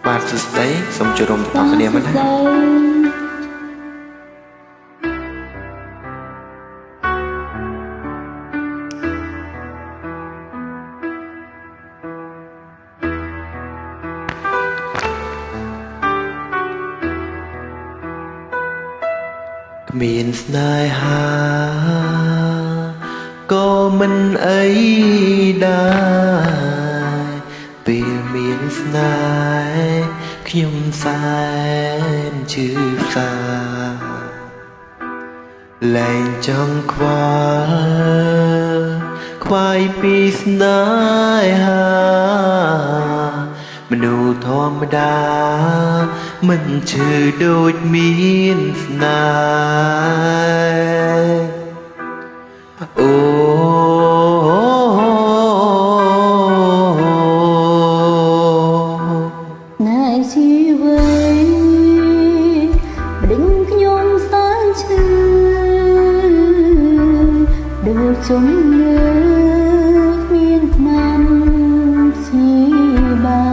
បាទសួស្តីសូមជួបរួមទាំងអស់គ្នាមកណាគ្មានស្នេហាក៏មិនអីដែរពេលមានស្នេហ៍ខ្ញុំសែនជឿផ្សាលែងចង់ខ្វល់ខ្វាយពីស្នេហាមនុស្សធម្មតាមិនឈឺដូចមានស្នេហ៍អូណែជីវិតបដិញខ្ញុំសើចឈឺដូចជំនឿគ្មានថ្នាំព្យាបា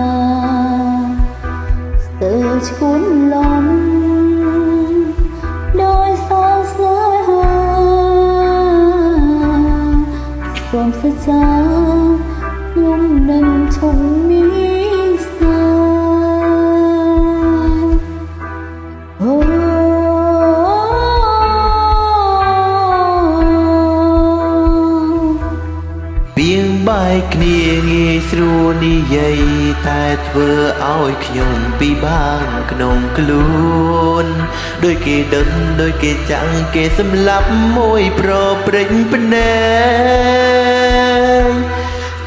លស្ទើរឈួនលំដោយសរស្នេហាព្រមសច្ចាខ្ញុំនឹងឈុំមានស្នេហ៍អូពីងបែកគ្នាងាយស្រួលនិយាយតែធ្វើឲ្យខ្ញុំពិបាកក្នុងខ្លួនដូចគេដឹងដូចគេចាំងគេសម្លាប់មួយប្រព្រឹត្តភ្នែក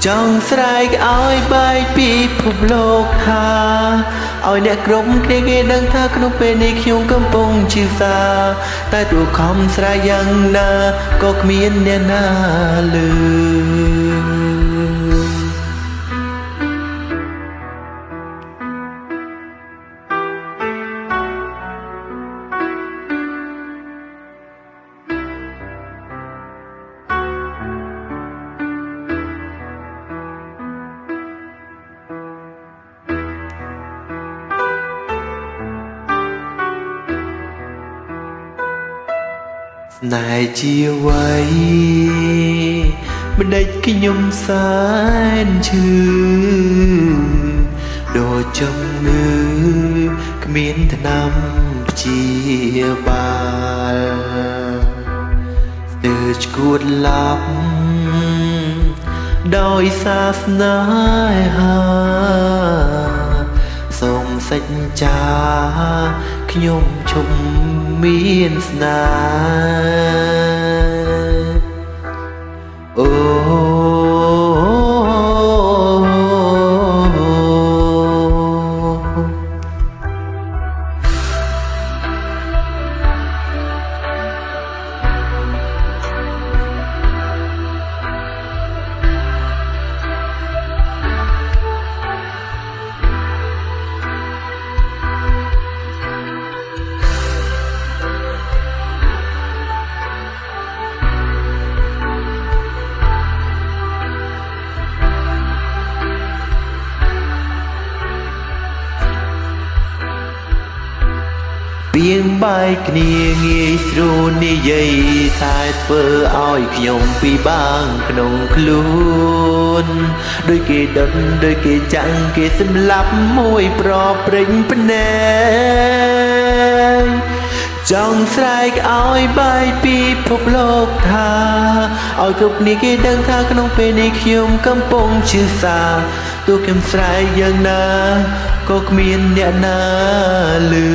ចង់ស្រែកឲ្យបែកពីភពលោកថាឲ្យអ្នកគ្រប់គ្នាគេដឹងថាក្នុងពេលនេះខ្ញុំកំពុងជឿសាតែទូខំស្រែកយ៉ាងណាក៏គ្មានអ្នកណាលឺស្នេហ៍ជាអ្វីមិនដេចខ្ញុំសែនឈឺដូចជំងឺគ្មានថ្នាំព្យាបាលស្ទើរឈួតឡាប់ដោយសារស្នេហាសូមសេចក្ចាខ្ញុំឈប់មានស្នេហ៍អូពីងបែកគ្នាងាយស្រួលនិយាយតែធ្វើឲ្យខ្ញុំពិបាកក្នុងខ្លួនដូចគេដឹងដូចគេចាំងគេសម្លាប់មួយប្រព្រឹត្តភ្នែកចង់ស្រែកឲ្យបែកពីភពលោកថាឲ្យគ្រប់គ្នាគេដឹងថាក្នុងពេលនេះខ្ញុំកំពុងជឿសាទោះខ្ញុំស្រែកយ៉ាងណាក៏គ្មានអ្នកណាលឺ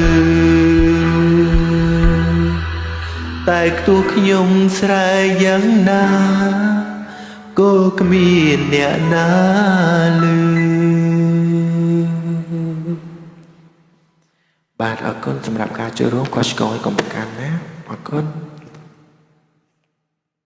តែទោះខ្ញុំស្រែកយ៉ាងណាក៏គ្មានអ្នកណាលឺបាទអរគុណសម្រាប់ការចូលរួមខុសឆ្គងឲ្យកុំប្រកាន់ណាអរគុណ